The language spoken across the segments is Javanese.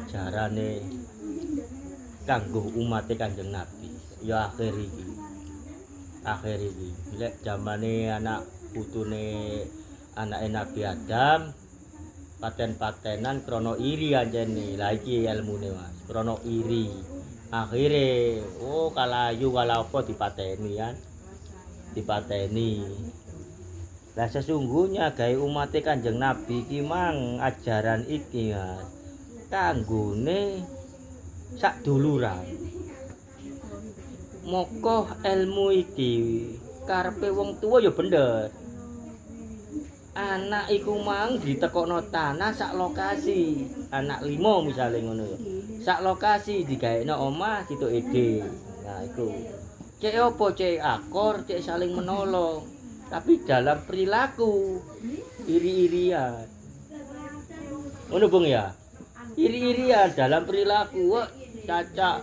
ajarane kanggo umat Kanjeng Nabi. Ya akhir iki. Lek zamane anak putune anake Nabi Adam paten-patenan krana iri anjene. Lah iki ilmune Mas, krana iri. Akhire kalayu kala apa dipateni kan. Dipateni. Lah sesungguhnya gawe umat Kanjeng Nabi iki mang ajaran iki Mas. Kanggone saduluran. Moko ilmu iki karepe wong tuwa ya bener. Anak iku mang ditekokno tanah sak lokasi. Anak 5 misale ngono ya. Sak lokasi digaekno omah situ ide. Nah iku. Cek apa cek akor, cek saling menolong. Tapi dalam perilaku iri-irian. Ngono Bung ya. Iri-irian dalam perilaku. Caca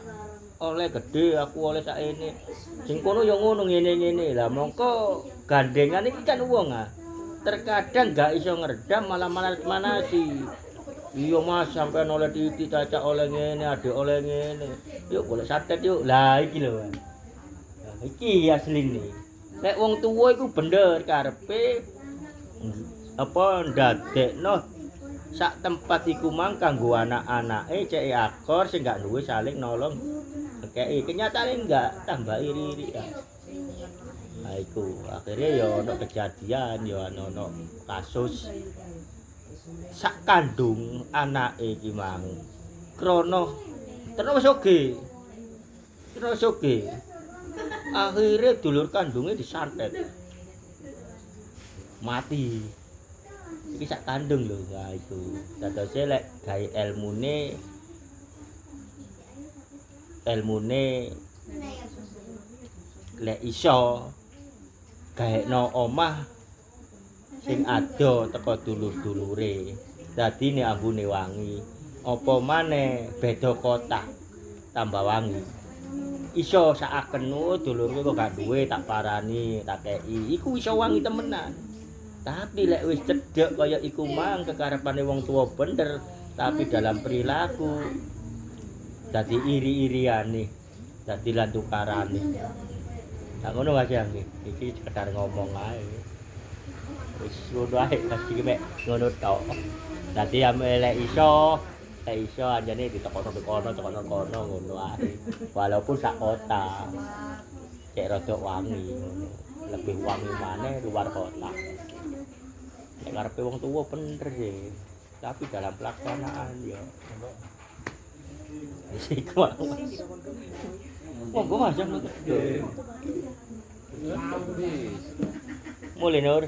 oleh gede, aku oleh sak ini. Sing kono ya ngono ngene-ngene. Lah mongko gandengan iki kan wong terkadang gak iso ngredam malah manas-manasi. Iya Mas sampean oleh titik caca oleh ngene, adik oleh ngene. Yuk golek satet yuk. Lah iki lho. Nah, iki asline. Nek wong tuwa iku bener karepe ndadekno sak tempat iku mang kanggo anak-anake cek akor sing gak duwe saling nolong. Kei kenyataane enggak tambah iri-iri ya. Nah iku akhirnya ya ono kejadian ya ono kasus sak kandung anake iki mang krana terus oge akhirnya dulur kandungnya disantet mati iki sak kandung lho. Nah iku dadose lek gawe ilmune lek iso gaekno omah sing ado teko dulur-dulure. Dadi nek ambune wangi, apa maneh beda kotak tambah wangi. Iso sakaken dulurku kok gak duwe tak parani, tak kei. Iku iso wangi temenan. Tapi lek wis cedhek kaya iku mang kekarepane wong tuwa bener, tapi dalam perilaku dadi iri-iriane, dadi lan tukarane. Nah ngono Mas ya nggih. Iki sekedar ngomong ae. Wis ngono ae iki mek ngono tok. Dadi lek iso anjane ditekono kono ngono ae. Walaupun sak kota. Cek rada wangi ngono. Lebih wangi maneh luar kota. Nek karepe wong tuwa bener sih. Tapi dalam pelaksanaan ya wis iku. Monggo Mas. Mulai Nur.